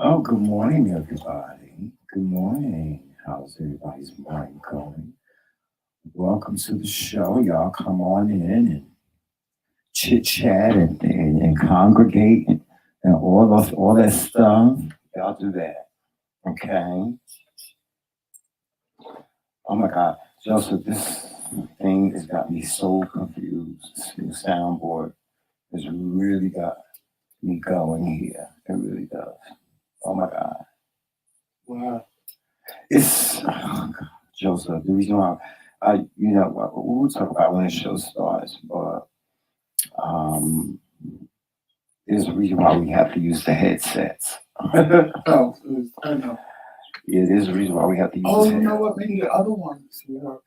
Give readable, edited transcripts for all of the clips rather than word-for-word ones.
Oh, good morning, everybody. Good morning. How's everybody's morning going? Welcome to the show. Y'all come on in and chit chat and congregate and all that stuff. Y'all do that. Okay. Oh my God. Joseph, this thing has got me so confused. This new soundboard has really got me going here. It really does. Oh my God. Wow. It's Joseph. The reason why we'll talk about when the show starts, but um, there's a reason why we have to use the headsets. Oh, I know. Yeah, there's a reason why we have to use. Oh, you know what? Maybe the other ones work.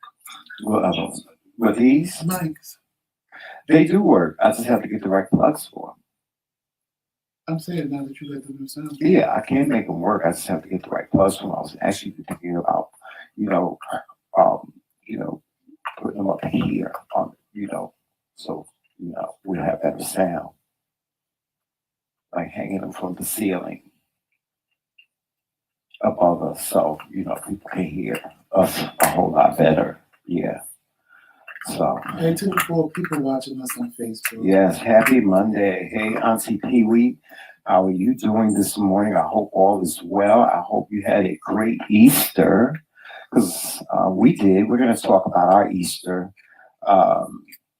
What other ones? But these, Mics. they do work. I just have to get the right plugs for them. I'm saying now that you got the new sound. Yeah, I can make them work. I just have to get the right plugs for them. I was actually thinking about, you know, um, you know, putting them up here on, so we'll have better sound. Like hanging them from the ceiling above us, so people can hear us a whole lot better. Yeah. So. Hey, to the 4 people watching us on Facebook. Yes. Happy Monday. Hey, Auntie Pee Wee, how are you doing this morning? I hope all is well. I hope you had a great Easter, because we did. We're going to talk about our Easter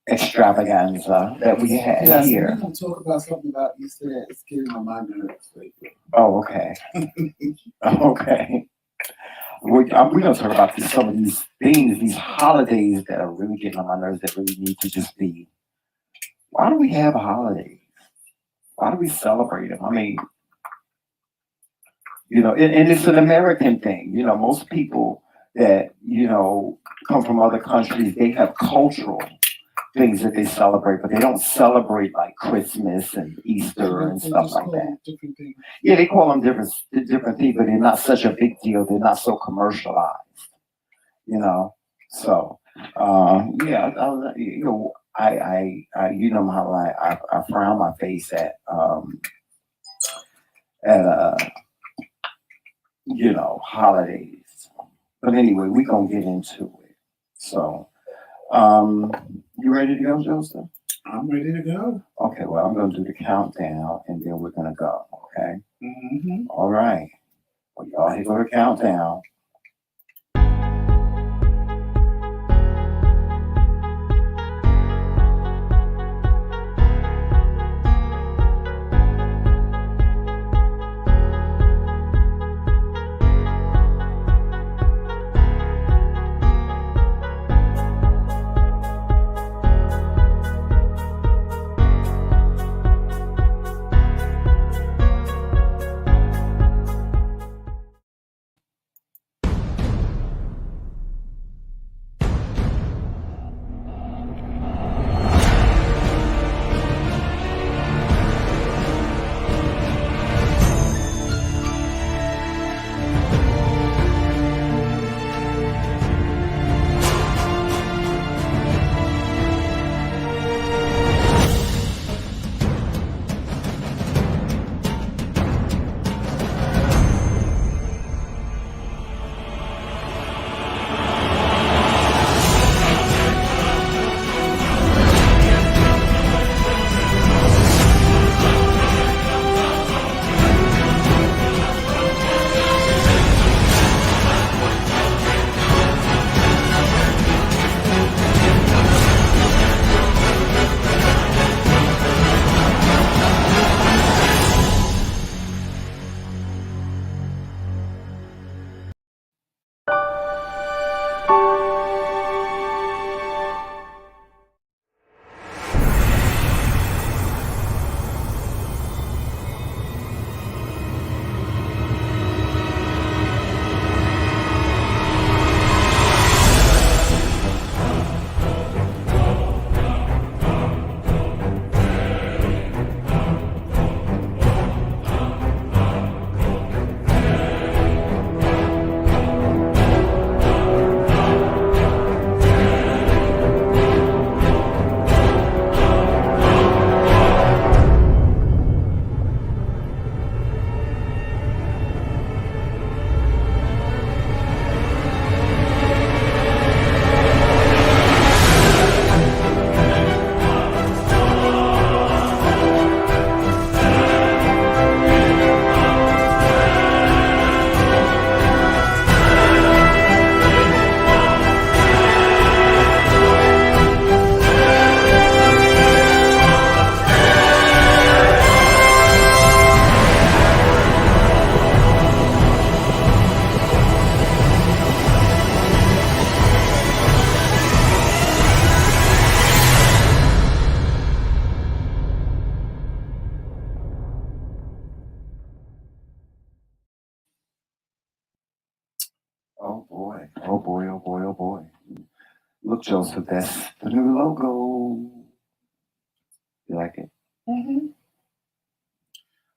extravaganza that we had here. We're going to talk about something about Easter that's getting on my nerves lately. Oh, okay. Okay. We're going to talk about some of these things, these holidays that are really getting on my nerves that really need to just be. Why do we have holidays? Why do we celebrate them? I mean, and it's an American thing. Most people that, come from other countries, they have cultural things that they celebrate, but they don't celebrate like Christmas and Easter and stuff like that. Different things. Yeah, they call them different things, but they're not such a big deal. They're not so commercialized, So, yeah, I how I frown my face at holidays. But anyway, we're gonna get into it. So, you ready to go, Joseph? I'm ready to go. Okay, well, I'm going to do the countdown, and then we're going to go, okay? Mm-hmm. All right. Well, y'all here go to countdown. Oh boy. Oh boy. Oh boy. Oh boy. Look, Joseph, that's the new logo. You like it? Mm-hmm.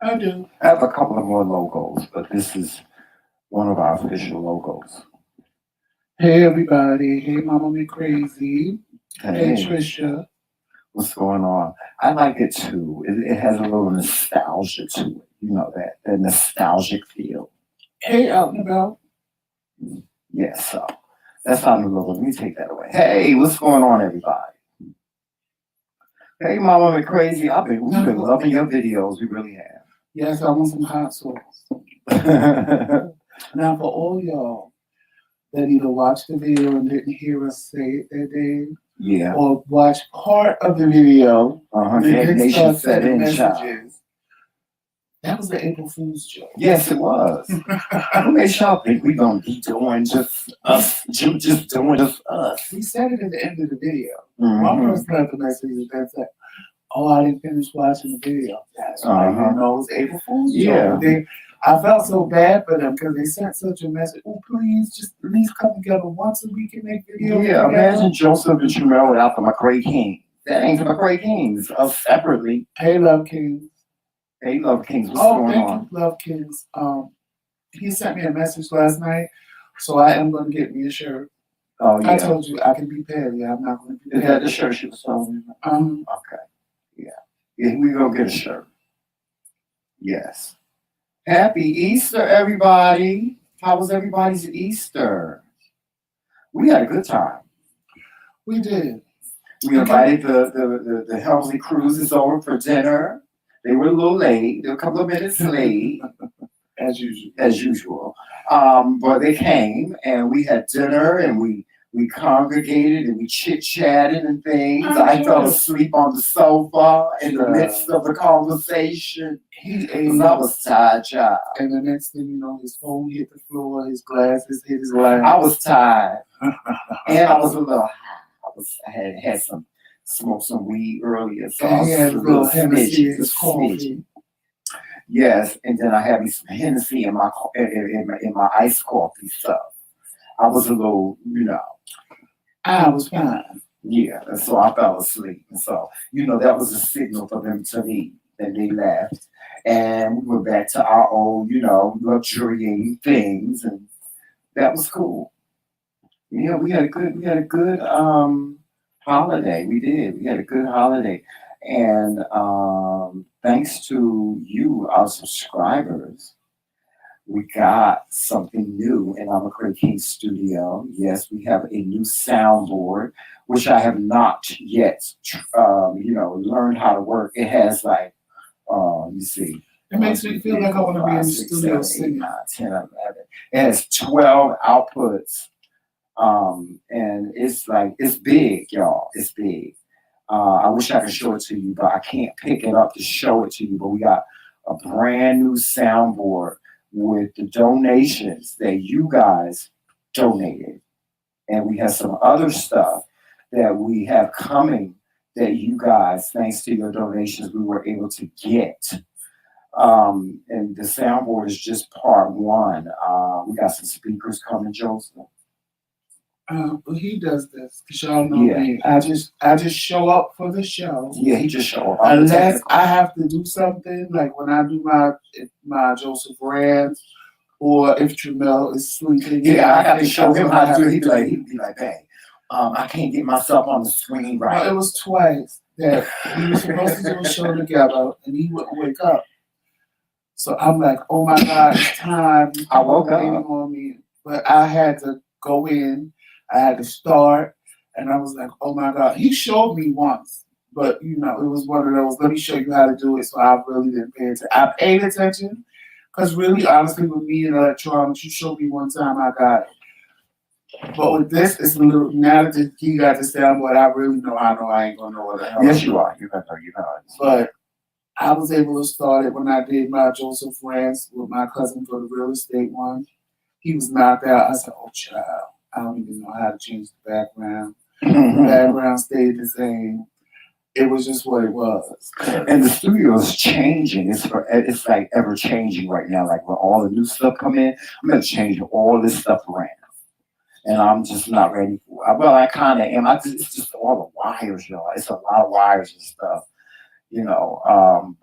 I do. I have a couple of more logos, but this is one of our official logos. Hey everybody. Hey Mama McCrae. Hey Hey, Trisha. what's going on? I like it too. It has a little nostalgia to it. You know that nostalgic feel. Hey out and about. Yeah, so that's our new logo. Let me take that away. Hey, what's going on, everybody? Hey, Mama McCrae. We've been loving your videos. We really have. Yes, I want some hot sauce. Now for all y'all that either watched the video and didn't hear us say it that day, Yeah. or watched part of the video and then Nation start set sending in, child. messages. That was the April Fool's joke. Yes, it was. Who made y'all think we gonna be doing just us? Just doing just us. We said it at the end of the video. Mhm. One person left the message that said, "Oh, I didn't finish watching the video." That's why you know it was April Fool's joke. I felt so bad for them because they sent such a message. Oh, please, just at least come together once a week and make videos. Yeah, imagine Joseph and Jamel without the McRae That ain't the McRae us separately. Hey, Love Kingz. Hey, Love Kingz, what's going on? Thank you, Love Kingz. He sent me a message last night, so I am going to get me a shirt. Oh, yeah. I told you I can be petty. I'm not going to be petty. Is that the shirt she was selling? Okay. Yeah. Yeah, we gonna get a shirt. Yes. Happy Easter, everybody. How was everybody's Easter? We had a good time. We did. We invited the Helmsley Cruises over for dinner. They were a little late. They were a couple of minutes late. As usual. As usual. But they came and we had dinner and we congregated and we chit-chatted and things. I fell asleep on the sofa in the midst of the conversation. I was tired, child. And the next thing you know, his phone hit the floor, his glasses hit his lap. I was tired. And I was a little high. I had smoked some weed earlier. So I was a little smidgy. Yes, and then I had some Hennessy in my iced coffee stuff. I was a little, I was fine. Yeah, and so I fell asleep. And so, that was a signal for them to leave. And they left. And we went back to our old, luxuriating things. And that was cool. Yeah, we had a good holiday. We did. We had a good holiday. And thanks to you, our subscribers, we got something new in our McRae studio. Yes, we have a new soundboard, which I have not yet, learned how to work. It has you see. It makes me feel like I want to be in the studio 7, 8, 9, 10, 11. It has 12 outputs. And it's big, y'all. It's big. I wish I could show it to you, but I can't pick it up to show it to you. But we got a brand new soundboard with the donations that you guys donated. And we have some other stuff that we have coming that you guys, thanks to your donations, we were able to get. And the soundboard is just part one. We got some speakers coming, Joseph. He does this because y'all know me. I just show up for the show. Yeah, he just show up. Unless I have to do something, like when I do my Joseph Rand, or if Jamel is sleeping. Yeah, I got to show him how to do it. He'd be like, hey, I can't get myself on the screen right. No, it was twice that we were supposed to do a show together, and he wouldn't wake up. So I'm like, oh my God, it's time. I woke up on me, but I had to go in. I had to start, and I was like, oh my God. He showed me once, but it was one of those, let me show you how to do it. So I really didn't pay attention. I paid attention, because really, honestly, with me and electronics, you showed me one time, I got it. But with this, it's a little, now that he got the soundboard, I really know I ain't going to know what the hell. Yes, you are. You know. But I was able to start it when I did my Joseph Rants with my cousin for the real estate one. He was knocked out. I said, oh, child. I don't even know how to change the background. The background stayed the same. It was just what it was. And the studio is changing. It's like ever changing right now. Like when all the new stuff come in, I'm gonna change all this stuff around. and I'm just not ready for it. Well, I kind of am. It's just all the wires, y'all. It's a lot of wires and stuff, you know.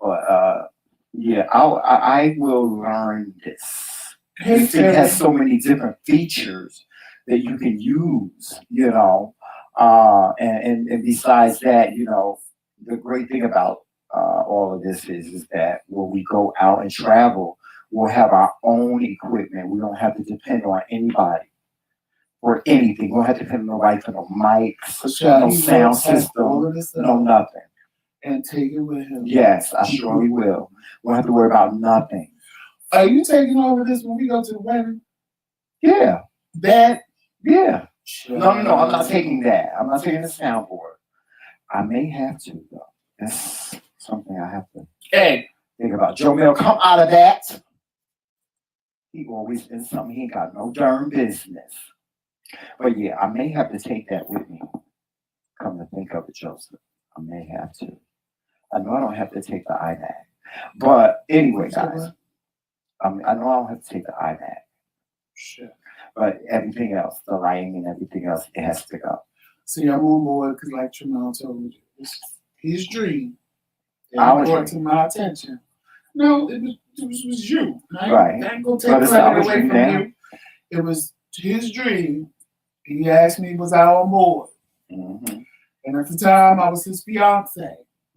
But yeah, I will learn this. Hey, This thing has so many different features that you can use, you know. And besides that, you know, the great thing about all of this is that when we go out and travel, we'll have our own equipment. We don't have to depend on anybody for anything. We don't have to depend on nobody for no mics, no sound system, no nothing. And take it with him. Yes, I surely will. We don't have to worry about nothing. Are you taking over this when we go to the wedding? Yeah. That? Yeah. No, I'm not taking that. I'm not taking the soundboard. I may have to, though. That's something I have to think about. Joe Mill, come out of that. He always in something he ain't got no darn business. But yeah, I may have to take that with me. Come to think of it, Joseph. I may have to. I know I don't have to take the iMac. But anyway, guys, I know I don't have to take the iMac. Sure. But everything else, the lighting and everything else, it has to go. See, I'm on board because, like Tremel told you, it's his dream. It brought to my attention. No, it was you. I ain't gonna take credit away from you. It was his dream. He asked me, was I on board? Mm-hmm. And at the time, I was his fiance.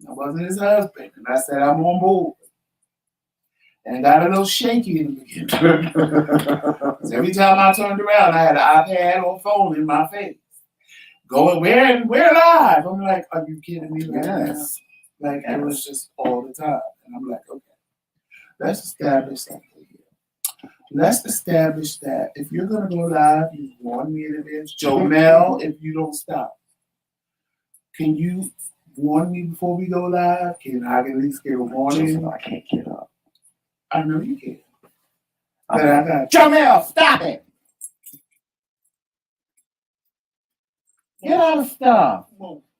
I wasn't his husband. And I said, I'm on board. And it got a little shaky in the beginning. Because every time I turned around, I had an iPad or phone in my face. Going, we're live. I'm like, are you kidding me right now? Like, it was just all the time. And I'm like, okay, let's establish something here. Let's establish that if you're going to go live, you warn me in advance. Jomel, if you don't stop. Can you warn me before we go live? Can I at least get a warning? I can't get up. I know you can. But I got Jomel, stop it! Get out of stuff.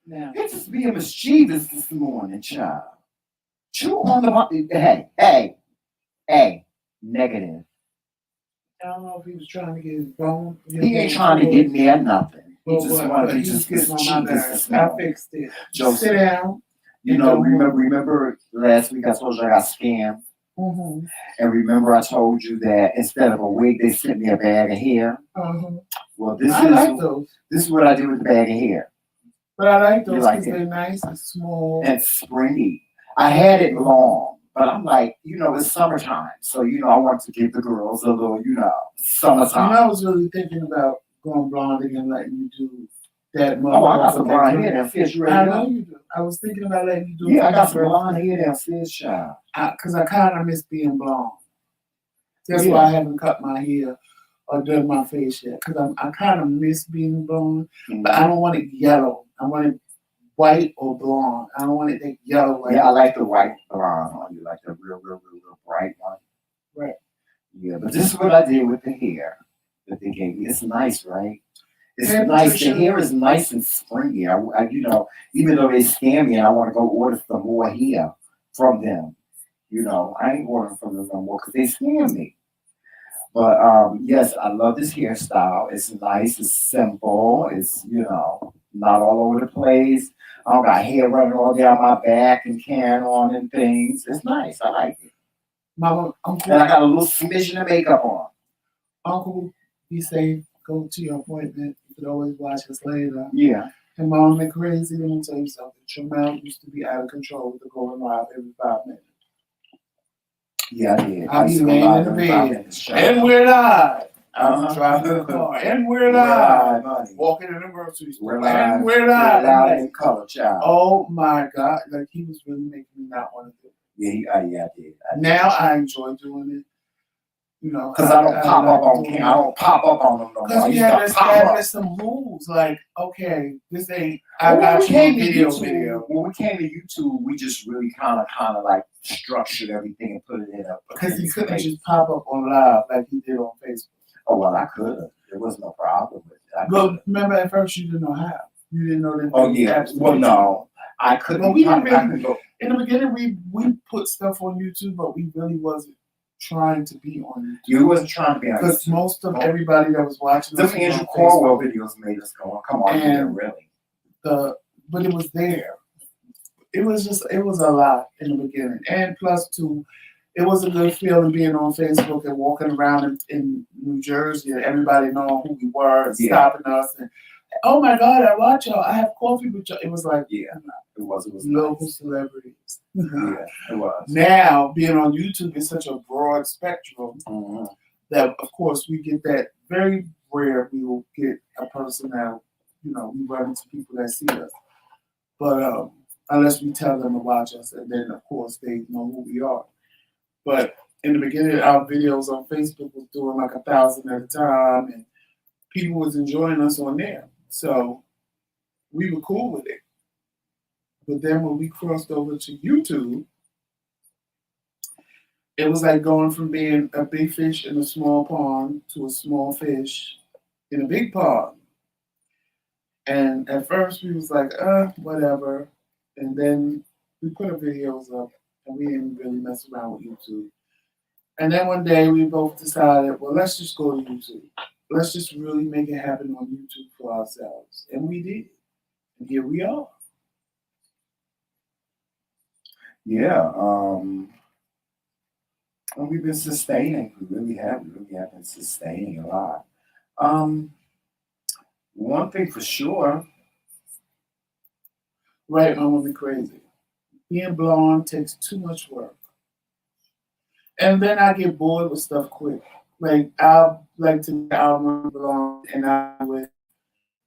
Now. It's just being mischievous this morning, child. Chew on the hey, negative. I don't know if he was trying to get his bone. He ain't trying to get near nothing. He just wanted to be just mischievous. I fixed it. Joseph, sit down. You know, remember last week I told you I got scammed? Mm-hmm. And remember I told you that instead of a wig, they sent me a bag of hair? Mm-hmm. Well, this is what I did with the bag of hair. But I like those because they're nice and small. And springy. I had it long, but I'm like, you know, it's summertime. So, you know, I want to give the girls a little, you know, summertime. You know, I was really thinking about going blonde again, letting you do that. Oh, I got some blonde hair that fits right now. I know you do. I was thinking about letting you do I got some blonde hair that fits, child. Because I kind of miss being blonde. That's why I haven't cut my hair or done my face yet. Because I kind of miss being blonde, but I don't want it yellow. I want it white or blonde. I don't want it that yellow. I like the white blonde on you, like the real bright one. Right. Yeah, but this is what I did with the hair that they gave me. It's nice, right? It's nice. The hair is nice and springy. I you know, even though they scam me, and I want to go order some more hair from them. You know, I ain't ordering from them no more because they scam me. But yes, I love this hairstyle. It's nice. It's simple. It's, you know, not all over the place. I don't got hair running all down my back and carrying on and things. It's nice. I like it. Mama, Uncle, and I got a little smidgen of makeup on. Uncle, be safe. Go to your appointment. You can always watch us later. Yeah. And Mom McRae, let me tell you something. Tremel used to be out of control with the going live every 5 minutes. Yeah, I did. I'll be laying in the bed. And we're live. I'm driving the car. And we're live. Walking in the grocery store. And we're live. We're live in color, child. Oh my God. Like, he was really making me not want to do it. Yeah, I did. Now I enjoy doing it. You know, because I don't pop up on camera. I don't pop up on them no more. Because we had to establish some rules. Like, okay, this ain't. I got you on video. When we came to YouTube, we just really kind of like structured everything and put it in a. Because he couldn't just pop up on live like he did on Facebook. Oh well, I could have. There was no problem with it. But remember, at first you didn't know how. You didn't know that. Oh yeah. Well, no, I couldn't. Well, in the beginning, we put stuff on YouTube, but we really wasn't trying to be on YouTube. You wasn't trying to be on Because most of everybody that was watching the Andrew Corwell videos made us go, come on, yeah, really. But it was there. It was a lot in the beginning. And plus two, it was a good feeling being on Facebook and walking around in New Jersey and everybody knowing who we were and stopping us and oh my God, I watch y'all. I have coffee with y'all. It was like it was local nice. celebrities. Yeah, it was. Now being on YouTube is such a broad spectrum that of course we get that very rare we will get a person that we run into people that see us. But unless we tell them to watch us and then of course they know who we are. But in the beginning our videos on Facebook was doing like 1,000 at a time and people was enjoying us on there. So we were cool with it. But then when we crossed over to YouTube, it was like going from being a big fish in a small pond to a small fish in a big pond. And at first we was like, whatever. And then we put our videos up and we didn't really mess around with YouTube. And then one day we both decided, well, let's just go to YouTube. Let's just really make it happen on YouTube for ourselves. And we did. And here we are. Yeah. And we've been sustaining. We really have been sustaining a lot. One thing for sure. Right on me crazy. Being blonde takes too much work. And then I get bored with stuff quick. Like I'll like to get album blonde and I do it.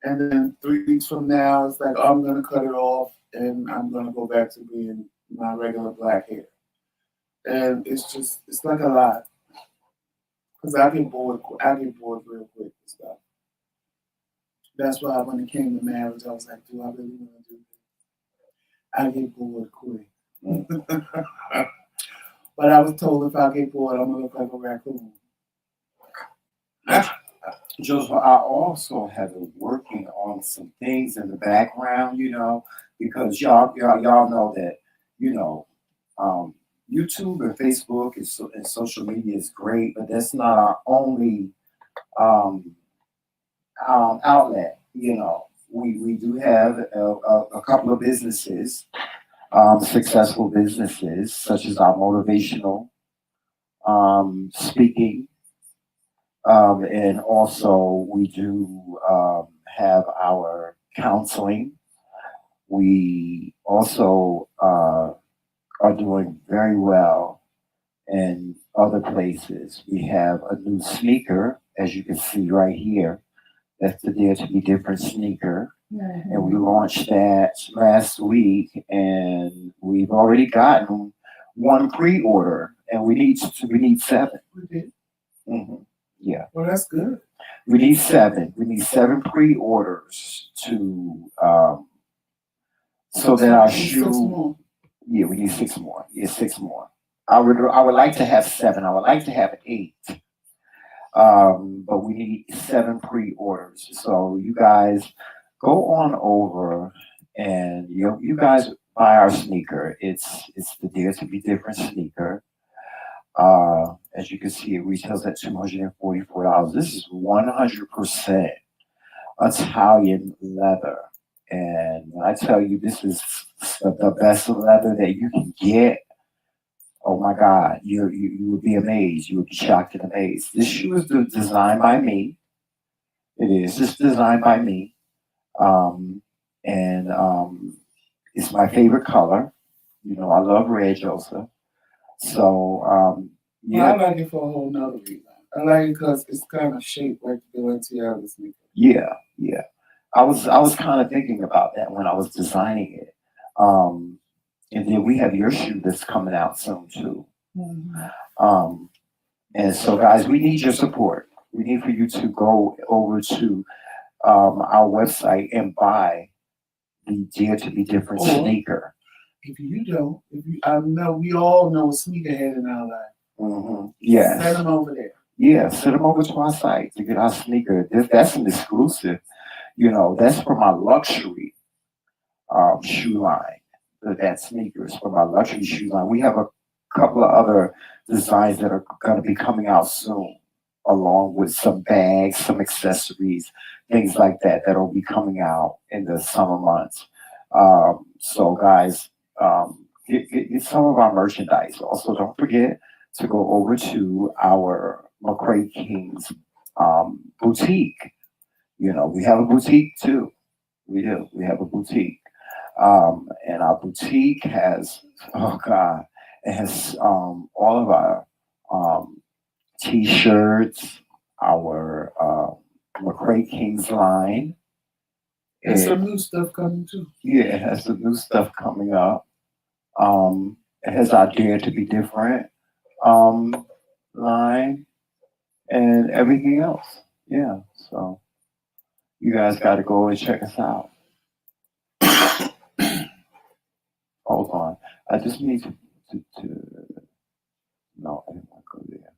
And then 3 weeks from now it's like, oh, I'm gonna cut it off and I'm gonna go back to being my regular black hair. And it's like a lot. Because I get bored real quick and stuff. That's why when it came to marriage, I was like, do I really want to do this? I get bored quick. But I was told if I get bored, I'm going to look like a raccoon. Joseph, I also have been working on some things in the background, because y'all know that, YouTube and Facebook and social media is great, but that's not our only outlet. We do have a couple of businesses, successful businesses, such as our motivational speaking, and also we do have our counseling. We also are doing very well in other places. We have a new sneaker, as you can see right here. That's the Dare to Be Different sneaker. And we launched that last week, and we've already gotten one pre-order, and we need 7. We did. Yeah. Well, that's good. We need 7. We need 7 pre-orders to so that our shoe. Yeah, we need 6 more. Yeah, 6 more. I would like to have 7. I would like to have 8. But we need 7 pre-orders. So you guys go on over and you guys buy our sneaker. It's the Dare to Be Different sneaker. As you can see, it retails at $244. This is 100% Italian leather. And when I tell you this is the best leather that you can get, oh my God, you would be amazed. You would be shocked and amazed. This shoe is designed by me. It is. It's designed by me. And it's my favorite color. I love red, Joseph. So, yeah. I like it for a whole nother reason. I like it because it's kind of shaped like the Balenciaga sneaker. Yeah. I was kind of thinking about that when I was designing it. And then we have your shoe that's coming out soon too. And so, guys, we need your support. We need for you to go over to our website and buy the Dare to Be Different sneaker. If you don't, I know we all know a sneakerhead in our life. Yes. Send them over there. Yeah, send them over to our site to get our sneaker. That's an exclusive. That's for my luxury shoe line. That sneaker is for my luxury shoe line. We have a couple of other designs that are going to be coming out soon, along with some bags, some accessories, things like that that'll be coming out in the summer months. So, guys, get some of our merchandise. Also, don't forget to go over to our McRae King's boutique. You know, we have a boutique too. We do. We have a boutique. And our boutique has, oh God, it has all of our um, t-shirts, our McRae King's line. And It, some new stuff coming too. yeah, it has some new stuff coming up. It has our Dare to Be Different um, line and everything else. Yeah, so you guys got to go and check us out. Hold on. I just need to no, I didn't want to go there.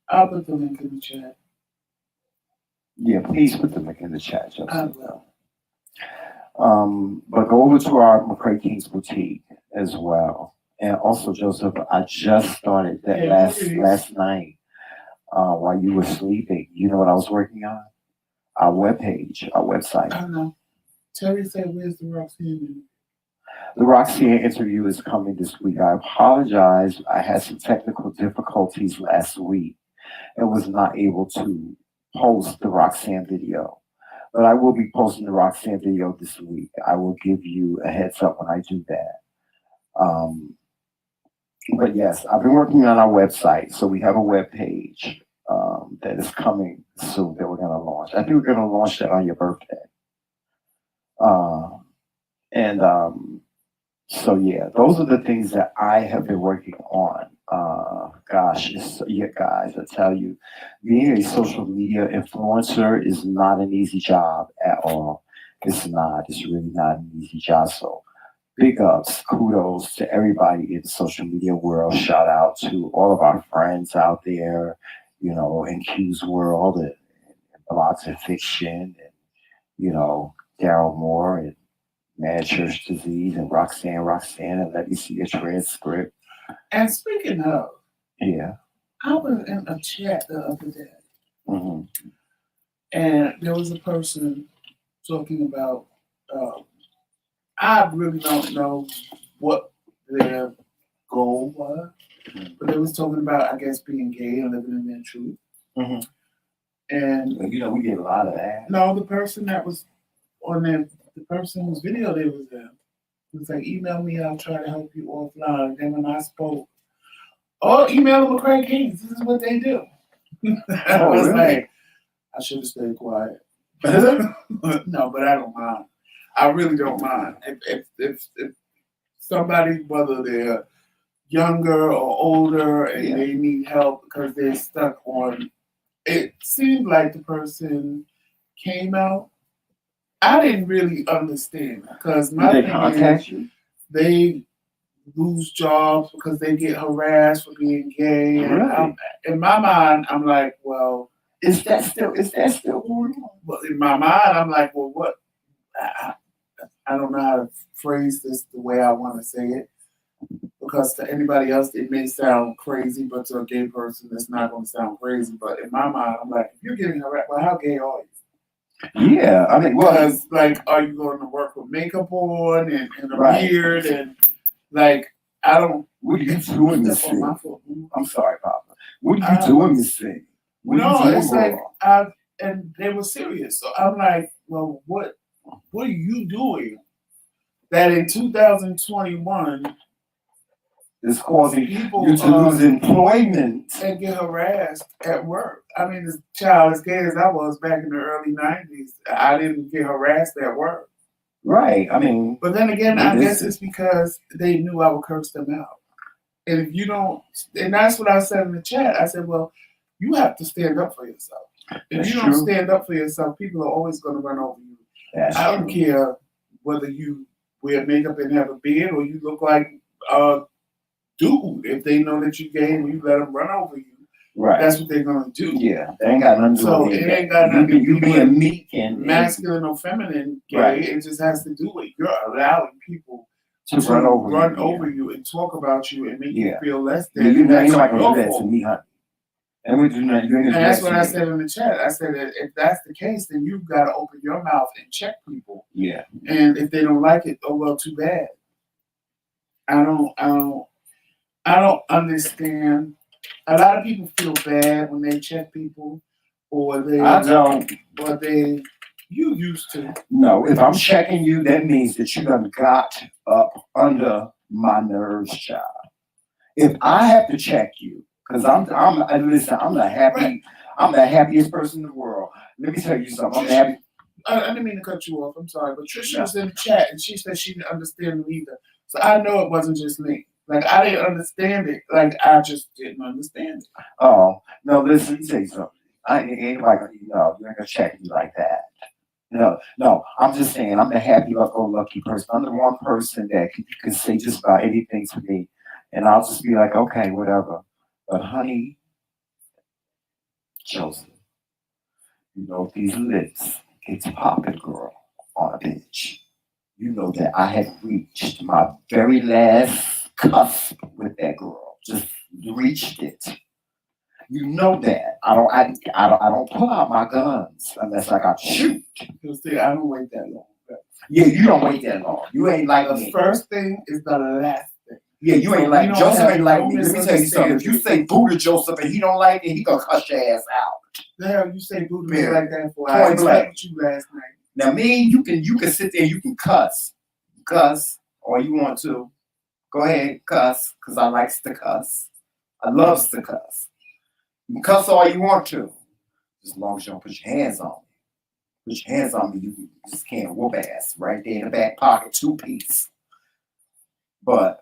I'll put the link in the chat. Yeah, please put the link in the chat, I Joseph. will. But go over to our McRae King's boutique as well. And also, Joseph, I just started that Yeah, last night while you were sleeping. You know what I was working on? Our webpage, our website. I don't know. Terry said, "Where's the Roxanne?" The Roxanne interview is coming this week. I apologize. I had some technical difficulties last week and was not able to post the Roxanne video. But I will be posting the Roxanne video this week. I will give you a heads up when I do that. Um, but yes, I've been working on our website. So we have a web page that is coming soon that we're going to launch. I think we're going to launch that on your birthday. Uh, and So yeah, those are the things that I have been working on. Gosh, yeah, guys, I tell you, being a social media influencer is not an easy job at all. It's not. It's really not an easy job. So big ups, kudos to everybody in the social media world. Shout out to all of our friends out there, you know, in Q's world and blogs and fiction, and you know, Daryl Moore and Mad Church Disease and Roxanne, and let me see a transcript. And speaking of, Yeah. I was in a chat the other day, hmm and there was a person talking about. Uh, I really don't know what their goal was, but they was talking about, I guess, being gay and living in their truth. hmm And You know, we get a lot of that. no, the person that was on there, the person whose video they was in, was like, email me, I'll try to help you offline. Then when I spoke, oh, email them McRae Kingz. This is what they do. I was really? like, I should have stayed quiet. No, but I don't mind. I really don't mind. If somebody, whether they're younger or older and Yeah. they need help because they're stuck on, it seemed like the person came out. I didn't really understand because my Did they thing is contact you? they lose jobs because they get harassed for being gay. And Really? in my mind, I'm like, well, Is that still going on? but in my mind, I'm like, well, what? I, I don't know how to phrase this the way I want to say it because to anybody else, it may sound crazy, but to a gay person, it's not going to sound crazy. But in my mind, I'm like, if you're getting harassed, well, how gay are you? Yeah, I mean, well, Because, like, are you going to work with makeup on and a Right. beard and like I don't. what are you doing this Step on my thing? foot. I'm sorry, Papa. What are you doing this thing? What No, are you it's doing like wrong? and they were serious. So I'm like, well, what are you doing that in 2021 It's causing people you to lose employment. and get harassed at work? I mean, as child as gay as I was back in the early 90s, I didn't get harassed at work. Right. I mean, But then again, what I is guess it? it's because they knew I would curse them out. And if you don't, and that's what I said in the chat. I said, well, you have to stand up for yourself. If That's you don't true. stand up for yourself, people are always going to run over you. That's I don't true. care whether you wear makeup and have a beard or you look like a dude. If they know that you're gay and you let them run over you, Right. that's what they're going to do. Yeah. They ain't got nothing to do So with it ain't got nothing to you do being with meek and masculine or feminine gay. Right. It just has to do with you're allowing people to run over you and talk about you and make you feel less Yeah, than. you know, ain't That's nobody gonna do your that to fault. me, honey. And we do not. You ain't And gonna do that's that what to I me. said in the chat. I said that if that's the case, then you've got to open your mouth and check people. Yeah. And if they don't like it, oh well, too bad. I don't understand. A lot of people feel bad when they check people, or they. I don't. Or they. You used to. No, if I'm checking you, that means that you done got up under my nerves, child. If I have to check you, because listen, I'm the happiest person in the world. Let me tell you something. I'm happy. I didn't mean to cut you off. I'm sorry, but Trisha was in the chat and she said she didn't understand me either. So I know it wasn't just me. Like I didn't understand it. Like I just didn't understand it. Oh no! Listen, let me tell you something. I ain't like you ain't gonna check me like that. No. I'm just saying I'm the happy-go-lucky person. I'm the one person that you can say just about anything to me, and I'll just be like, okay, whatever. But honey, Joseph, you know these lips gets popping, girl, on a bitch. You know that I had reached my very last cusp with that girl. Just reached it. You know that. I don't pull out my guns unless I got to shoot. You see, I don't wait that long. Yeah, you don't wait that long. You ain't like the me. First thing is the last thing. Yeah, you ain't like Joseph ain't like me. Let me tell you something. If you say boo to Joseph and he don't like it, he gonna cuss your ass out. The hell you say boo to me like that for? I slept with you last night. Now me, you can sit there, you can cuss, or you want to. Go ahead, cuss, because I likes to cuss. I loves to cuss. You can cuss all you want to, as long as you don't put your hands on me. Put your hands on me, you just can't whoop ass right there in the back pocket, 2-piece. But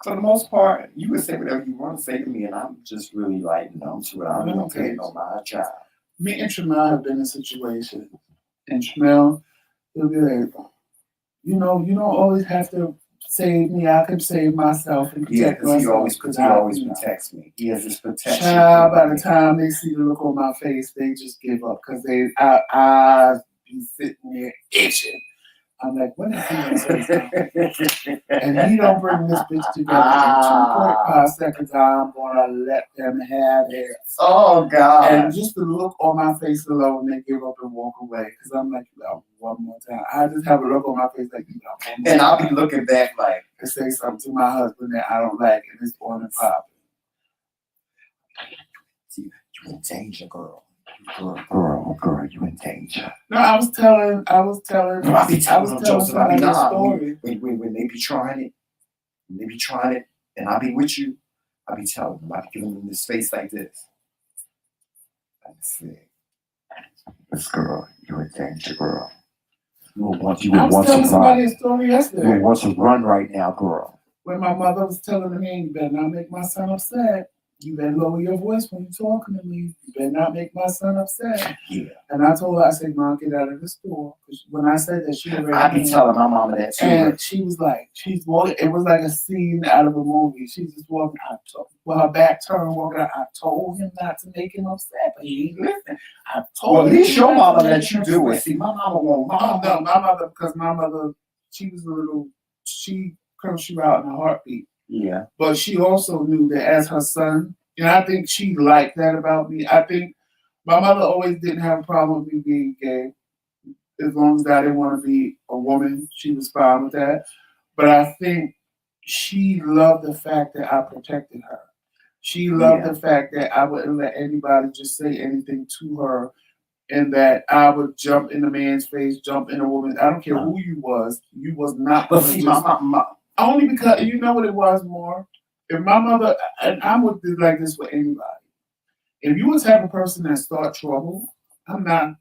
for the most part, you can say whatever you want to say to me, and I'm just really like, I'm sure I don't take no my job. Me and Tramel have been in situations, and Tramel will be like, you don't always have to save me. I can save myself and protect myself. He always protects me. He has this protection. Child, by the time they see the look on my face, they just give up because I be sitting there itching. I'm like, when is he gonna say something? And he don't bring this bitch together in 2.5 seconds. I'm gonna let them have it. Oh God! And just the look on my face alone, they give up and walk away. Because I'm like, one more time. I just have a look on my face like, one more time. And I'll be looking back like, and say something to my husband that I don't like, and it's on and popping. See, you in danger, girl. Girl, you in danger. No, I was telling Joseph, somebody a story. When they be trying it, and I'll be with you, I'll be telling them, I'll be giving them this face like this. I say, this girl, you in danger, girl. You would want to somebody a story yesterday. You would want to run right now, girl. When my mother was telling me, you better not make my son upset. You better lower your voice when you're talking to me. You better not make my son upset. Yeah. And I told her, I said, Mom, get out of the store. Because when I said that, she already. I be telling my mama that too. And she was like, she's walking. It was like a scene out of a movie. She's just walking out, with her back turned, walking out. I told him not to make him upset, but he ain't listening. I told him. Well, at least your mama let you do it. See, my mama won't. No, my mother, she was a little. She cursed you out in a heartbeat. Yeah. But she also knew that as her son, and I think she liked that about me. I think my mother always didn't have a problem with me being gay. As long as I didn't want to be a woman, she was fine with that. But I think she loved the fact that I protected her. She loved the fact that I wouldn't let anybody just say anything to her, and that I would jump in a man's face, jump in a woman. I don't care who you was not. But see, my only because you know what it was more. If my mother, and I would do like this with anybody. If you was have a person that start trouble, I'm not.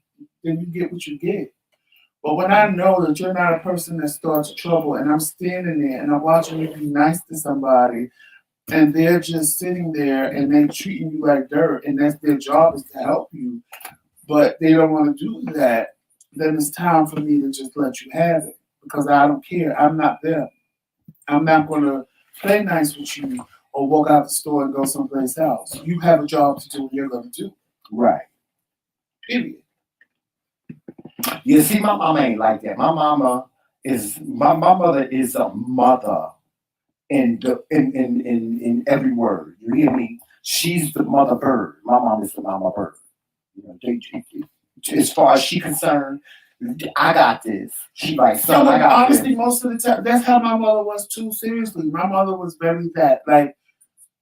Then you get what you get. But when I know that you're not a person that starts trouble, and I'm standing there and I'm watching you be nice to somebody, and they're just sitting there and they treating you like dirt, and that's their job is to help you, but they don't want to do that, then it's time for me to just let you have it because I don't care. I'm not them. I'm not going to play nice with you or walk out the store and go someplace else. You have a job to do what you're going to do. Right. Period. Yeah, see, my mama ain't like that. My mama, is my mother is a mother in every word. You hear me? She's the mother bird. My mom is the mama bird. You know, as far as she concerned, I got this. She like, son, I got honestly, this. most of the time, that's how my mother was too. Seriously, my mother was very that. Like,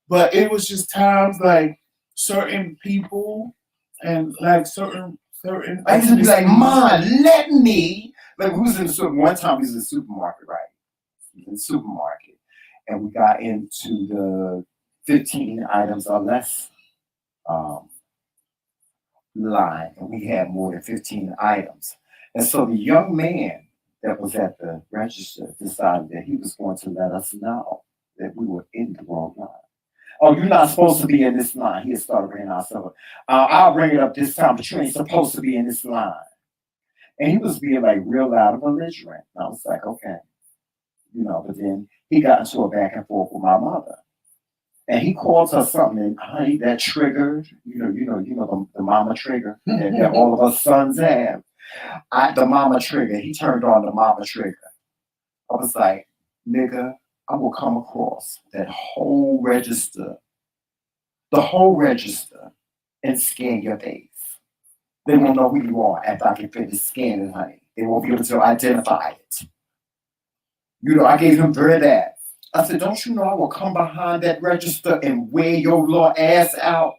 but it was just times like certain people and like certain. I used to be like, Mom, let me. Like, we was in the one time we was in the supermarket, right? We was in the supermarket, and we got into the 15 items or less um, line, and we had more than 15 items. And so the young man that was at the register decided that he was going to let us know that we were in the wrong line. Oh, you're not supposed to be in this line. He had started bringing ourselves. I'll bring it up this time, but you ain't supposed to be in this line. And he was being like real loud and belligerent. And I was like, okay, you know. But then he got into a back and forth with my mother, and he called her something, and honey, that triggered. The mama trigger that all of us sons have. The mama trigger. He turned on the mama trigger. I was like, nigga, I will come across that whole register, and scan your face. They won't know who you are after I can finish scanning, honey. They won't be able to identify it. You know, I gave him that. I said, don't you know I will come behind that register and wear your little ass out?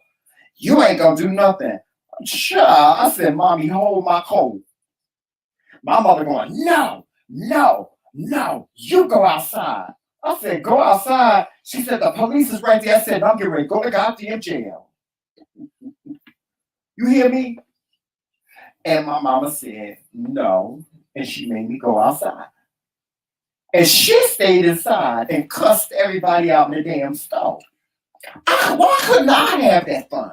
You ain't gonna do nothing. Sure. I said, Mommy, hold my coat. My mother going, no, you go outside. I said, go outside. She said, the police is right there. I said, I'm getting ready to go to goddamn jail. You hear me? And my mama said, no. And she made me go outside. And she stayed inside and cussed everybody out in the damn store. Why couldn't I have that fun?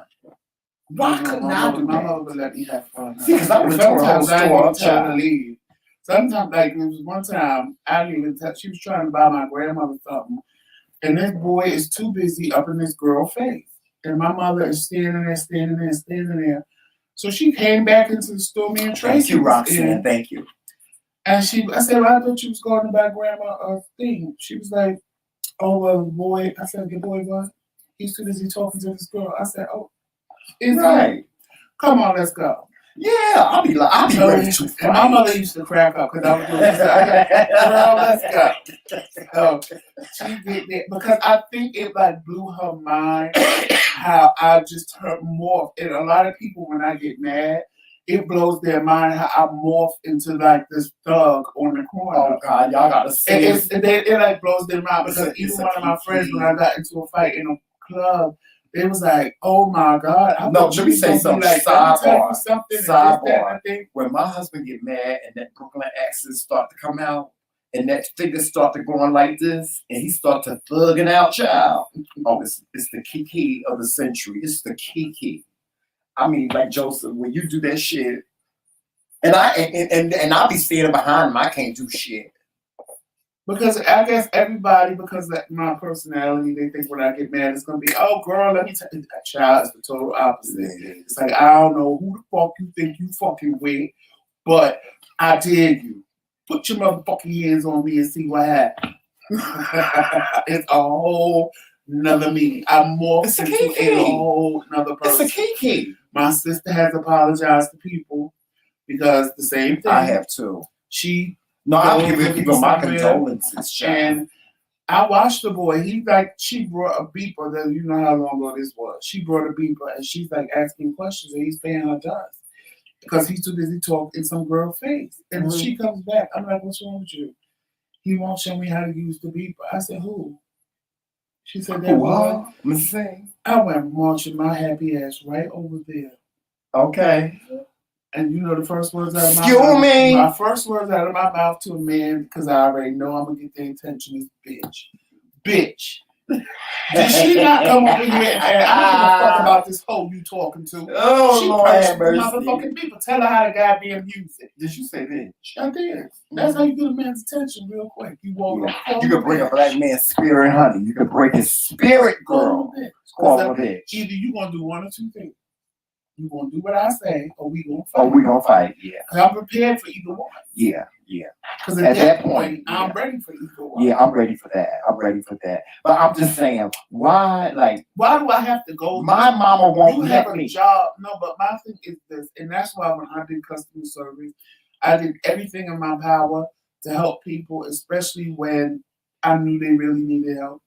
Why couldn't I do that? My mother would let me have fun. See, because I was sometimes I didn't tell her to leave. Sometimes, like, there was one time, I didn't even tell, she was trying to buy my grandmother something. And this boy is too busy up in this girl's face. And my mother is standing there. So she came back into the store, me and Tracy. Thank you, Roxanne. Thank you. And I said, well, I thought you was going to buy grandma a thing. She was like, oh, well, boy. I said, the boy what? He's too busy talking to this girl. I said, oh, is right. Come on, let's go. Yeah, I'll be ready to fight. And my mother used to crack up because I was doing this. Girl, let's go. So she did that because I think it like blew her mind how I just turned morph. And a lot of people, when I get mad, it blows their mind how I morph into like this thug on the corner. Oh God, y'all gotta see it. It like blows their mind because even one of my friends, when I got into a fight in a club, they was like, "Oh my God!" No, let me say something. Like, Sidebar. When my husband get mad and that Brooklyn accent start to come out, and that figure start to going like this, and he start to thugging out, child. Oh, it's the Kiki of the century. It's the Kiki. I mean, like Joseph, when you do that shit, and I be standing behind him, I can't do shit. Because I guess everybody, because of my personality, they think when I get mad, it's going to be, oh, girl, let me tell you, that child is the total opposite. It's like, I don't know who the fuck you think you fucking with, but I dare you. Put your motherfucking hands on me and see what happens. It's a whole nother me. I'm morphed into a whole nother person. It's a kiki. My sister has apologized to people because the same thing. I have too. No, I'm giving people my condolences. And I watched the boy. She brought a beeper. That you know how long ago this was. She brought a beeper, and she's like asking questions, and he's paying her dust because he's too busy talking in some girl's face. And she comes back. I'm like, "What's wrong with you?" He won't show me how to use the beeper. I said, "Who?" She said, "That boy." I went marching my happy ass right over there. Okay. And you know the first words out of my mouth. My first words out of my mouth to a man, because I already know I'm gonna get the attention, is bitch. Did she not come over here and I don't give a fuck about this hoe you talking to? Oh, she Lord have mercy. Motherfucking people. Tell her how to goddamn use it. Did you say bitch? I did. That's how you get a man's attention real quick. You walk up. You can bring a black man's spirit, honey. You can break his spirit, girl. Call him a bitch. Call him a bitch. Either you gonna do one or two things. You gonna do what I say, or we gonna fight. Oh, we gonna fight, yeah. I'm prepared for either one. Yeah. Because at that point, I'm ready for either one. Yeah, I'm ready for that. But I'm just saying, why do I have to go? My mama won't let me. You have a job. No, but my thing is this, and that's why when I did customer service, I did everything in my power to help people, especially when I knew they really needed help.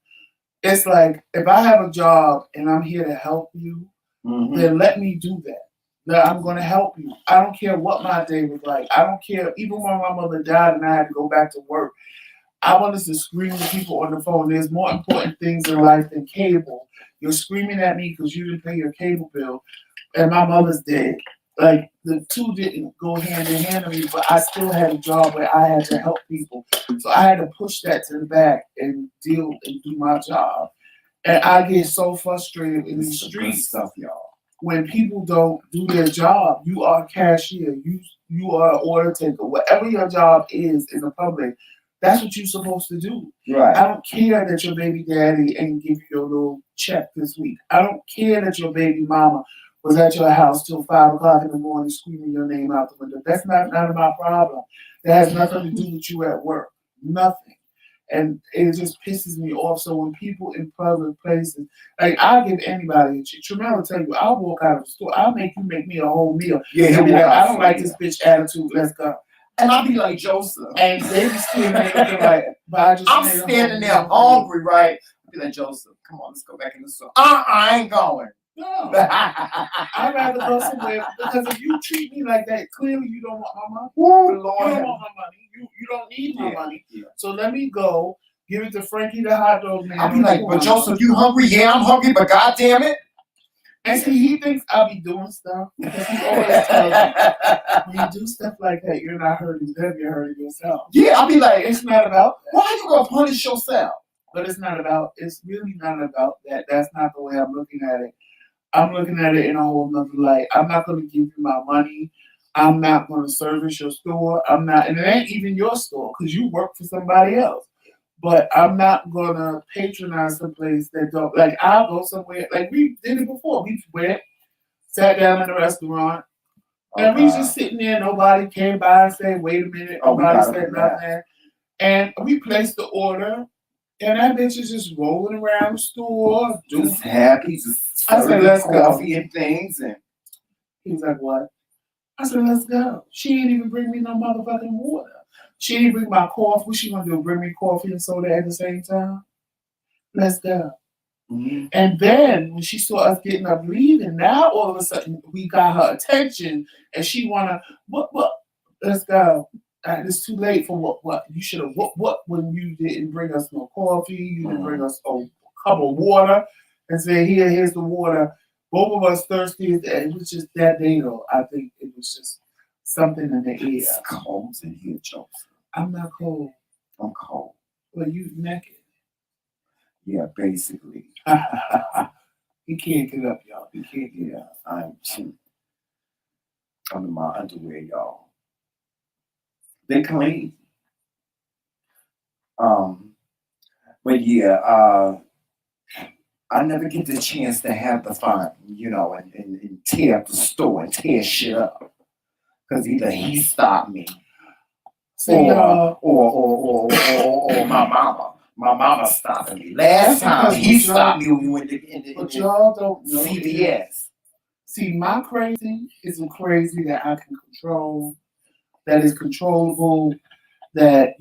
It's like, if I have a job and I'm here to help you, then let me do that. That I'm going to help you. I don't care what my day was like. I don't care. Even when my mother died and I had to go back to work, I wanted to scream to people on the phone. There's more important things in life than cable. You're screaming at me because you didn't pay your cable bill, and my mother's dead. Like, the two didn't go hand in hand with me, but I still had a job where I had to help people. So I had to push that to the back and deal and do my job. And I get so frustrated in these streets stuff, y'all. When people don't do their job. You are a cashier, you are an order taker, whatever your job is in the public, that's what you're supposed to do. Right. I don't care that your baby daddy ain't give you your little check this week. I don't care that your baby mama was at your house till 5 o'clock in the morning screaming your name out the window. That's none of my problem. That has nothing to do with you at work. Nothing. And it just pisses me off. So when people in public places, like, I'll give anybody a check. Tremel will tell you, I'll walk out of the store. I'll make you make me a whole meal. Yeah, he'll be like, I don't like this bitch attitude. Let's go. And I'll be like, Joseph. And they be standing there like, but I'm standing there hungry, right? I'll be like, Joseph, come on, let's go back in the store. I ain't going. No. I'd rather go somewhere, because if you treat me like that, clearly you don't want my money. Ooh, Lord. You don't want my money. You don't need my money. Yeah. So let me go, give it to Frankie the hot dog man. I'll be like, but Joseph, you hungry? Yeah, I'm hungry, but goddamn it. And see, he thinks I'll be doing stuff, because he always tells me, when you do stuff like that, you're not hurting them, you're hurting yourself. Yeah, I'll be like, it's not about that. Why are you gonna punish yourself? But it's really not about that. That's not the way I'm looking at it. I'm looking at it in a whole nother light. I'm not going to give you my money. I'm not going to service your store. I'm not, and it ain't even your store, because you work for somebody else. But I'm not going to patronize some place that don't, like, I'll go somewhere, like we did it before. We went, sat down in a restaurant, and we just sitting there. Nobody came by and said, wait a minute. Nobody said nothing. And we placed the order. And that bitch is just rolling around the store, just happy, just I said, let's go. Coffee and things. And he was like, what? I said, let's go. She didn't even bring me no motherfucking water. She didn't bring my coffee. What she gonna do? Bring me coffee and soda at the same time? Let's go. Mm-hmm. And then when she saw us getting up leaving, now all of a sudden we got her attention, and she wanna what? Let's go. It's too late for what you should have. What when you didn't bring us no coffee, you didn't bring us a cup of water, and say, here's the water. Both of us thirsty. It was just that day, though. I think it was just something in the air. It's cold in here, Joseph. I'm not cold. I'm cold. Well, you naked. Yeah, basically. He can't get up, y'all. He can't get up. I'm under my underwear, y'all. They clean. But yeah, I never get the chance to have the fun, and tear up the store and tear shit up. Because either he stopped me, or my mama. My mama stopping me. Last time he stopped me when we went to but y'all don't know CVS. See, my crazy is a crazy that I can control, that is controllable, that,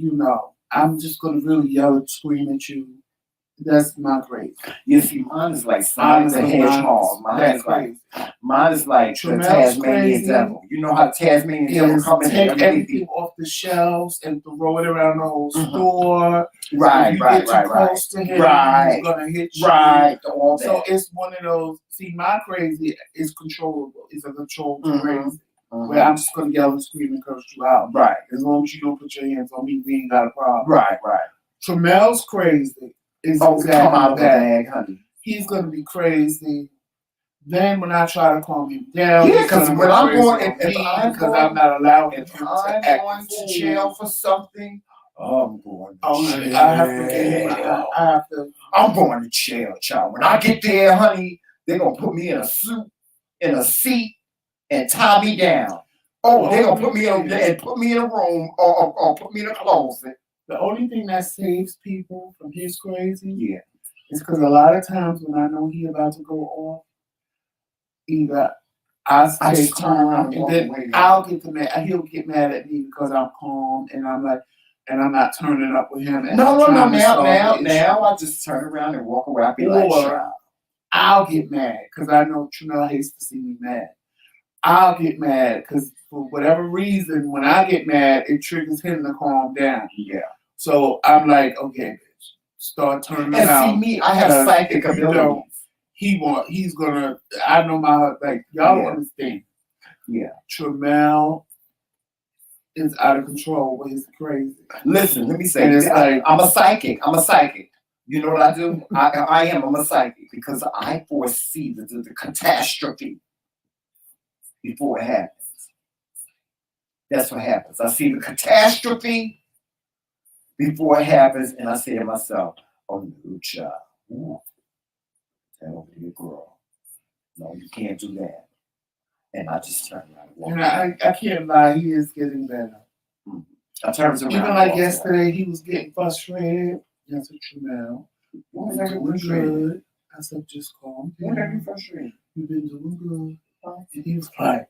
I'm just going to really yell and scream at you. That's my crazy. You see, mine is like Sonic the Hedgehog. Mine is like the Tasmanian devil. You know how Tasmanian devil come in and take everything off the shelves and throw it around the whole store. Right. He's gonna hit you. Right. So it's one of those. See, my crazy is controllable. It's a controlled crazy. Where I'm just gonna yell and scream and curse you out. Right. As long as you don't put your hands on me, we ain't got a problem. Right. Tremel's crazy. Come out of the bag, honey. He's gonna be crazy. Then when I try to calm him down, because when I'm going, because I'm not allowing him to act going to jail for something. I'm going to jail. I have to. I'm going to jail, child. When I get there, honey, they're gonna put me in a suit, in a seat, and tie me down. Oh, they gonna put me in a room or put me in a closet. The only thing that saves people from his crazy, is because a lot of times when I know he about to go off, either I stay calm and then I'll get the mad. He'll get mad at me because I'm calm and I'm like, and I'm not turning up with him. And no. Now I just turn around and walk away. I be like, child. I'll get mad because I know Trinell hates to see me mad. I'll get mad because for whatever reason, when I get mad, it triggers him to calm down. Yeah. So I'm like, okay, bitch, start turning around. See me, I have psychic abilities. He's gonna. I know y'all don't understand. Yeah. Trinell is out of control with his crazy. Listen, let me say this. I'm a psychic. You know what I do? I'm a psychic because I foresee the catastrophe before it happens. That's what happens. I see the catastrophe before it happens, and I say to myself, oh, no, child. Ooh, that over to your girl. No, you can't do that. And I just turn around. And I can't lie, he is getting better. Mm-hmm. I turn around. Even like yesterday, he was getting frustrated. I said, Trinell, you've been doing good. I said, just calm down. What are you frustrated? You've been doing good. And he was like,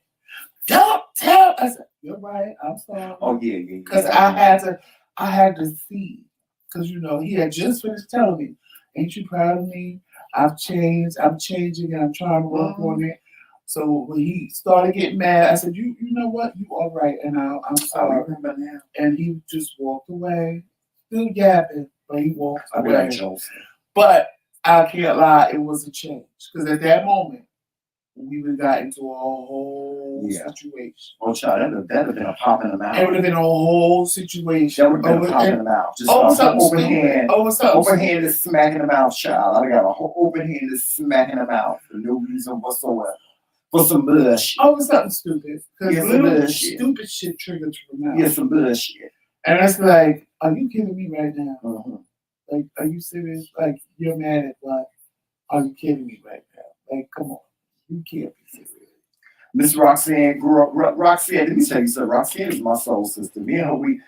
don't tell. I said, you're right. I'm sorry. Oh, yeah. Because I had to see. Because, he had just finished telling me, ain't you proud of me? I've changed. I'm changing and I'm trying to work on it. So when he started getting mad, I said, you know what? You all right. And I'm sorry. And he just walked away. Still yapping, but he walked away. But I can't lie, it was a change. Because at that moment, we would have got into a whole situation. Oh, child, that would have been a pop in the mouth. It would have been a whole situation. That would have been a pop in the mouth. Just overhand is smacking the mouth, child. I got a whole overhand is smacking the mouth for no reason whatsoever. For some bullshit. Over something stupid. Because stupid shit triggers from the mouth. Yeah, some bullshit. And it's like, are you kidding me right now? Mm-hmm. Like, are you serious? Like, you're mad at what? Are you kidding me right now? Like, come on. You can't be serious. Miss Roxanne grew up. Roxanne, let me tell you something. Roxanne is my soul sister. Me and her, we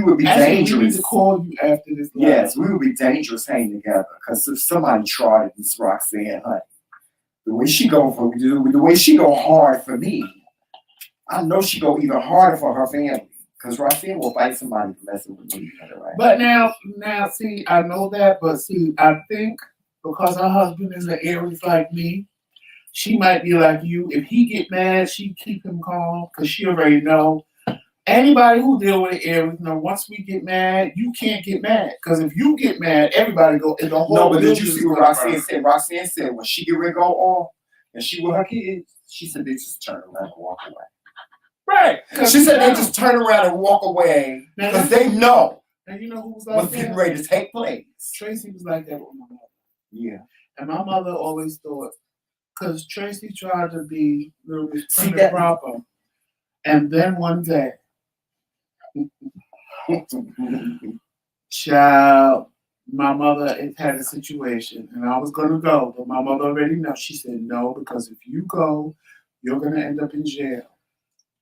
would be dangerous. We need to call you after this. Yes, we would be dangerous hanging together. Because if somebody tried Miss Roxanne, honey, the way she go hard for me, I know she go even harder for her family. Because Roxanne will fight somebody for messing with me. Right? But now, see, I know that. But see, I think because her husband is an Aries like me, she might be like you. If he get mad, she keep him calm because she already know. Anybody who deal with Aries know once we get mad, you can't get mad. Because if you get mad, everybody go in the whole. No, but did you see what Roxanne said? Roxanne said when she get ready to go off and she with her kids, she said they just turn around and walk away. Right. She said they just turn around and walk away because they know. And you know who was like what's getting ready to take place? Tracy was like that with my mother. Yeah. And my mother always thought, because Tracy tried to be a little bit proper. And then one day, child, my mother had a situation and I was going to go, but my mother already knows. She said, no, because if you go, you're going to end up in jail.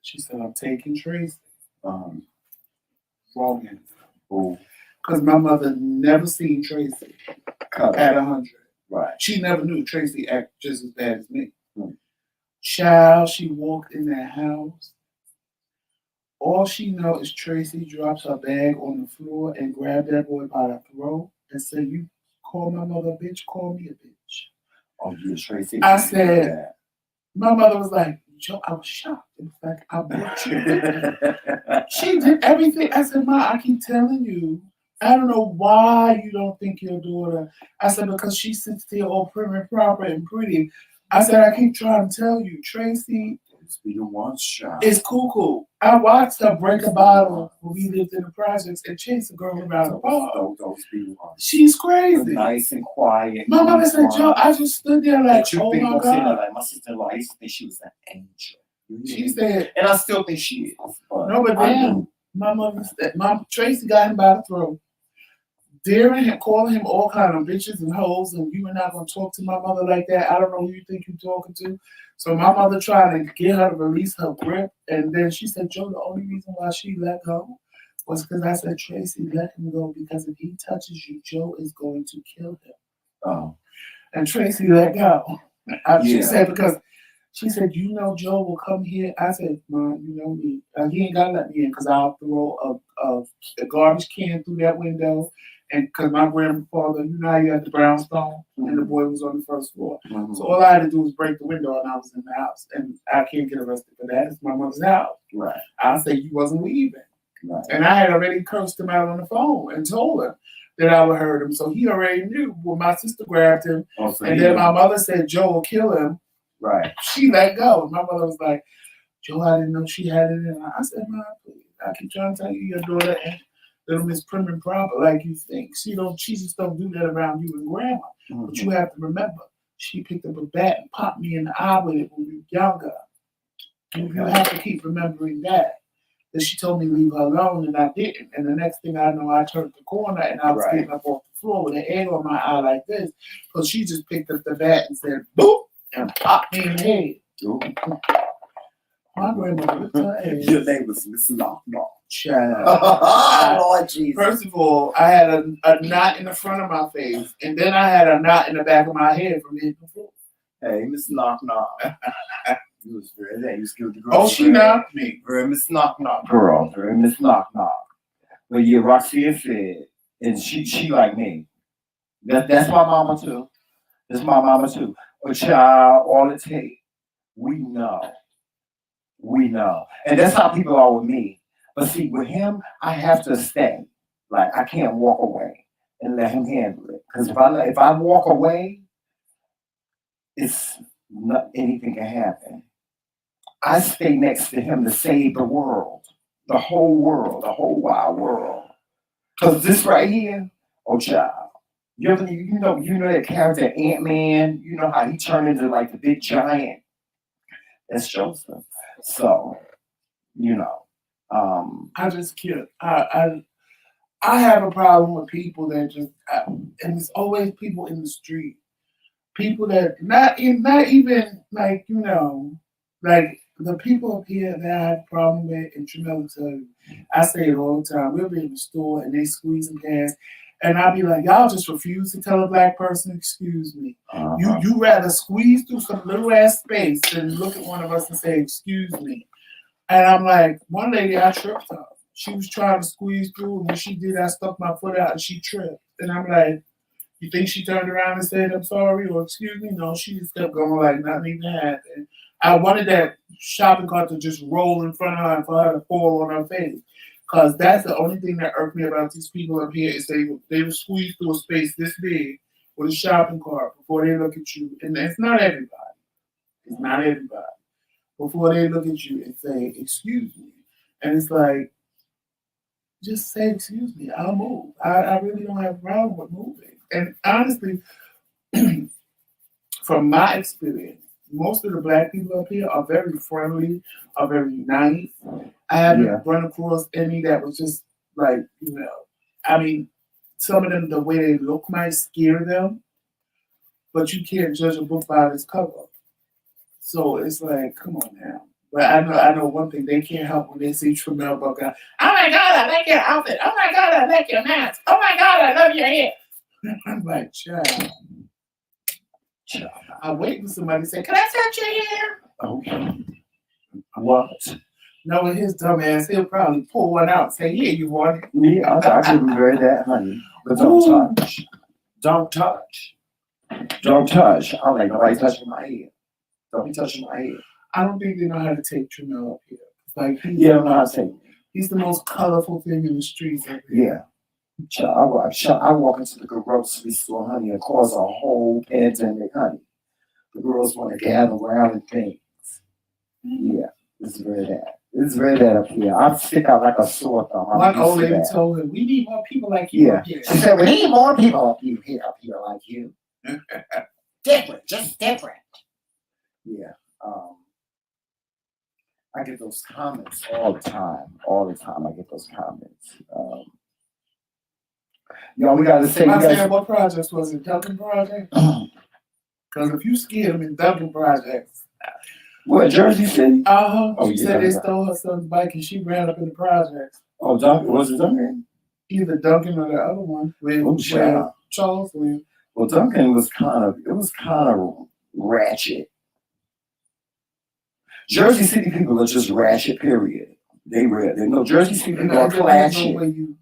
She said, I'm taking Tracy. Wrong answer. Because my mother never seen Tracy at 100. Right. She never knew Tracy acted just as bad as me. Child, she walked in that house. All she know is Tracy drops her bag on the floor and grabbed that boy by the throat and said, you call my mother a bitch, call me a bitch. Oh, yeah, Tracy. I said, my mother was like, Joe, I was shocked. It was like, I bought you. She did everything. I said, Ma, I keep telling you, I don't know why you don't think your daughter. I said, because she sits there all prim and proper and pretty. I said, I keep trying to tell you, Tracy is cuckoo. I watched her break a bottle when we lived in the projects and chase a girl around the bar. She's crazy. Nice and quiet. My mother said, Joe, I just stood there like, oh my God. Like, my sister-in-law, I used to think she was an angel. She said, and I still think she is. No, but then my mother said, Tracy got him by the throat. daring him, calling him all kind of bitches and hoes, and you are not gonna talk to my mother like that. I don't know who you think you're talking to. So my mother tried to get her to release her grip, and then she said, Joe, the only reason why she let go was because I said, Tracy, let him go because if he touches you, Joe is going to kill him. Oh. And Tracy let go. She said, because she said, you know, Joe will come here. I said, Mom, you know me. He ain't got to let me in because I'll throw a garbage can through that window. And because my grandfather, you know how you had the brownstone and the boy was on the first floor. So all I had to do was break the window and I was in the house. And I can't get arrested for that. It's my mother's house. Right. I say you wasn't leaving. Right. And I had already cursed him out on the phone and told him that I would hurt him. So he already knew. Well, my sister grabbed him. And then my mother said, Joe will kill him. Right. She let go. My mother was like, Joe, I didn't know she had it in her. I said, Mom, please. I keep trying to tell you your daughter ain't little Miss Prim and Proper like you think. She just don't do that around you and grandma. But you have to remember, she picked up a bat and popped me in the eye with it when we were younger. You have to keep remembering that. That she told me to leave her alone and I didn't. And the next thing I know, I turned the corner and I was getting up off the floor with an egg on my eye like this. So she just picked up the bat and said, boop, and popped me in the head. Ooh. My grandmother looked her ass. Your name was Miss Knock Knock. Child. Lord Jesus. First of all, I had a knot in the front of my face, and then I had a knot in the back of my head from hitting the floor. Hey, Miss Knock Knock. You was very that. You skilled the girl. Oh, she knocked me. Very Miss Knock Knock girl. Very Miss Knock Knock. But yeah, Roxia said, and she like me. That's my mama too. That's my mama too. But child, all it takes, we know. We know. And that's how people are with me. But see, with him, I have to stay. Like, I can't walk away and let him handle it. Because if I walk away, it's not anything can happen. I stay next to him to save the world. The whole wide world. Because this right here, oh child. You know that character Ant-Man, you know how he turned into like the big giant? That's Joseph. So, you know. I just can't. I have a problem with people that just, and it's always people in the street, people that not even like like the people up here that I have a problem with in Tremella. I say it all the time. We'll be in the store and they squeezing gas, and I'll be like, y'all just refuse to tell a black person, excuse me. You rather squeeze through some little ass space than look at one of us and say, excuse me. And I'm like, one lady, I tripped her. She was trying to squeeze through, and when she did, I stuck my foot out and she tripped. And I'm like, you think she turned around and said, I'm sorry, or excuse me? No, she just kept going like nothing even happened. I wanted that shopping cart to just roll in front of her and for her to fall on her face. Because that's the only thing that irked me about these people up here is they will squeeze through a space this big with a shopping cart before they look at you. And it's not everybody. It's not everybody. Before they look at you and say, excuse me. And it's like, just say, excuse me, I'll move. I really don't have a problem with moving. And honestly, from my experience, most of the black people up here are very friendly, are very nice. I haven't run across any that was just like, I mean, some of them, the way they look might scare them, but you can't judge a book by its cover. So it's like, come on now. But I know one thing, they can't help when they see Tremel Buck out. Oh my God, I like your outfit. Oh my God, I like your mask. Oh my God, I love your hair. I'm like, child. I wait for somebody to say, can I touch your hair? Okay. What? Knowing his dumb ass, he'll probably pull one out and say, here, you want it. Yeah, I wouldn't wear that, honey. But don't touch. Don't touch. Don't touch. I don't like nobody touching my hair. Don't be touching my hair. I don't think they know how to take Tremel up here. Like I don't know how to take it. He's the most colorful thing in the streets up Yeah. here. I walk into the grocery store, honey, and cause a whole pandemic, honey. The girls want to gather around and things. Yeah, it's very that. It's very that up here. I stick out like a sore thumb. One old lady told him, we need more people like you up here. She said, we need more people up here like you. Different, just different. Yeah. I get those comments all the time. All the time I get those comments. Y'all, we gotta say, I said, what projects was it? Duncan Project? Because if you scared him in Duncan Projects. What, Jersey City? Oh, she said they stole her son's bike and she ran up in the projects. Oh, Duncan, was it Duncan? Either Duncan or the other one where Charles went. Well, Duncan was kind of ratchet. Jersey City people are just ratchet, period. They no Jersey City people are clashing.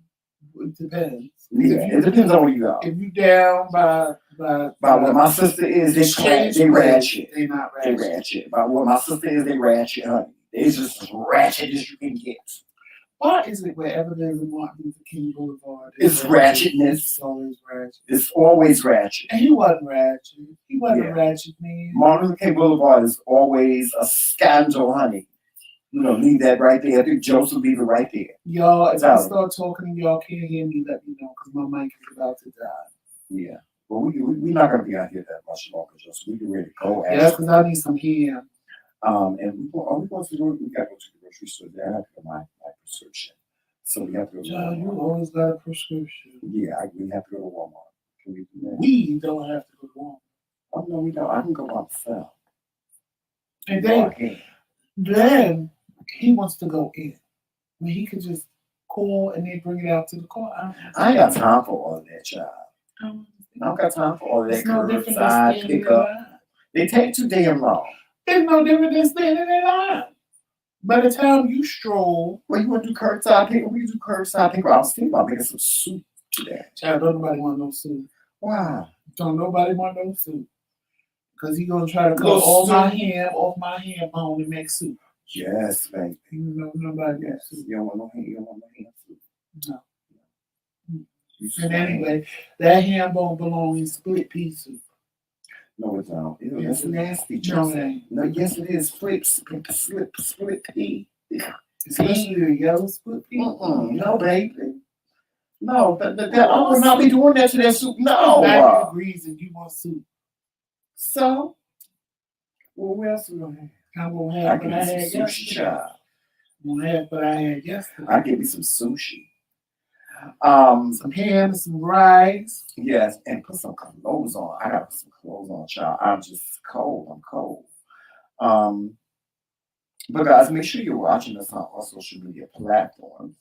It depends. Yeah, it depends on where you go. If you down by where my sister is, they ratchet. They not ratchet. They ratchet. By where my sister is, they ratchet, honey. They just as ratchet as you can get. Why is it wherever there's a Martin Luther King Boulevard? It's ratchetness. It's always ratchet. It's always ratchet. And he wasn't ratchet. He wasn't a ratchet man. Martin Luther King Boulevard is always a scandal, honey. Leave that right there. I think Joseph leave it right there. Y'all, if I start talking and y'all can't hear me, let me know because my mic is about to die. Yeah. Well, we're not going to be out here that much longer, Joseph. We can really go. Yeah, because I need some hair. And we got to go to the grocery store. I have to get my prescription. So we have to go to John, you always got a prescription. Yeah, we have to go to Walmart. Can we do that? We don't have to go to Walmart. Oh, no, we don't. I can go myself. And then he wants to go in. I mean, he could just call and they bring it out to the car. I ain't got time for all that, child. I don't got time for all that curbside pickup. They take too damn long. It's no different than standing in line. By the time you stroll, you want to do curbside pickup? We do curbside pickup. I was thinking about making some soup today. Child, don't nobody want no soup. Why? Don't nobody want no soup. Because he's going to try to cut all my ham off my ham bone and make soup. Yes, baby. Nobody wants soup. You don't want no ham. You don't want no ham soup. No. And anyway, that ham bone belongs in split pea soup. No, it's not. It's nasty. No, yes, it is. Split pea. Especially the yellow split pea. No, baby. No, I will not be doing that to that soup. No. 90 degrees and you want soup. So, well, what else are we going to have? I'm going to have what I had yesterday. I'm going to have what I had yesterday. I'll give you some sushi. Some ham and some rice. Yes, and put some clothes on. I got to put some clothes on, child. I'm just cold. I'm cold. But guys, make sure you're watching us on all social media platforms.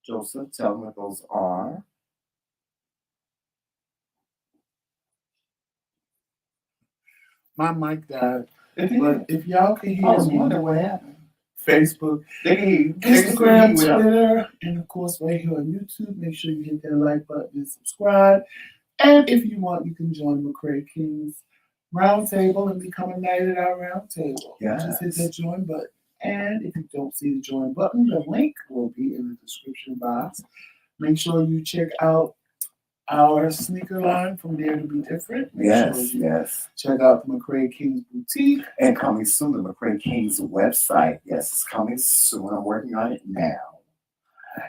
Joseph, tell me what those are. My mic died. But if y'all can hear me, I was wondering what happened. Facebook, Instagram, Twitter, and of course right here on YouTube. Make sure you hit that like button and subscribe. And if you want, you can join McRae Kingz Roundtable and become a knight at our roundtable. Yes. Just hit that join button. And if you don't see the join button, the link will be in the description box. Make sure you check out our sneaker line from Dare to Be Different. Yes. Check out the McRae Kingz Boutique. And coming soon, the McRae Kingz website. Yes, it's coming soon. I'm working on it now.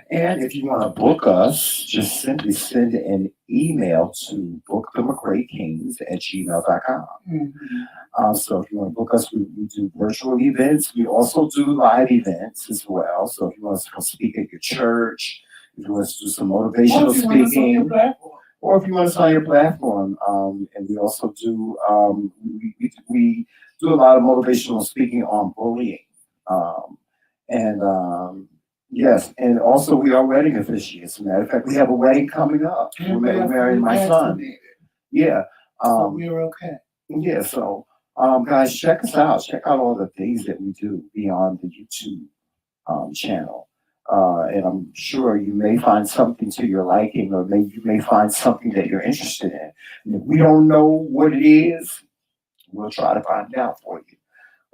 And if you want to book us, just simply send an email to bookthemcraekingz@gmail.com. Mm-hmm. So if you want to book us, we do virtual events. We also do live events as well. So if you want us to come speak at your church, if you want us to do some motivational speaking, or if you want us on your platform, and we also do we do a lot of motivational speaking on bullying, yes, and also we are wedding officiants. As a matter of fact, we have a wedding coming up. We're marrying my son. Yeah, so we're okay. Yeah, so guys, check us out. Check out all the things that we do beyond the YouTube channel. And I'm sure you may find something to your liking, or you may find something that you're interested in. And if we don't know what it is, we'll try to find out for you.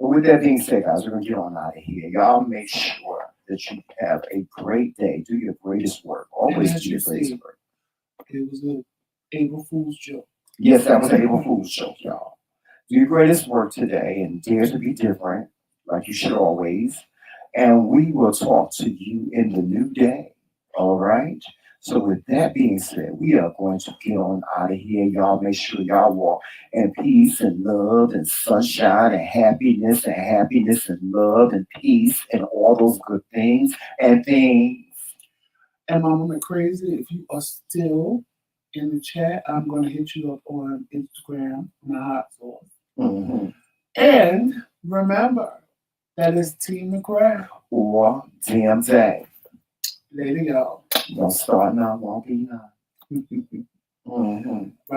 But with that being said, guys, we're going to get on out of here. Y'all make sure that you have a great day. Do your greatest work. Always do your greatest work. It was an April Fool's joke. Yes, that was an April Fool's joke, y'all. Do your greatest work today and dare to be different, like you should always. And we will talk to you in the new day. All right? So with that being said, we are going to get on out of here. Y'all make sure y'all walk in peace and love and sunshine and happiness and love and peace and all those good things and things. And Mama McCrazy, if you are still in the chat, I'm going to hit you up on Instagram, my hot sauce. Mm-hmm. And remember, that is TheMcRae. Or TMJ. Later, y'all. Don't start now, won't be now. Mm-hmm. Bye.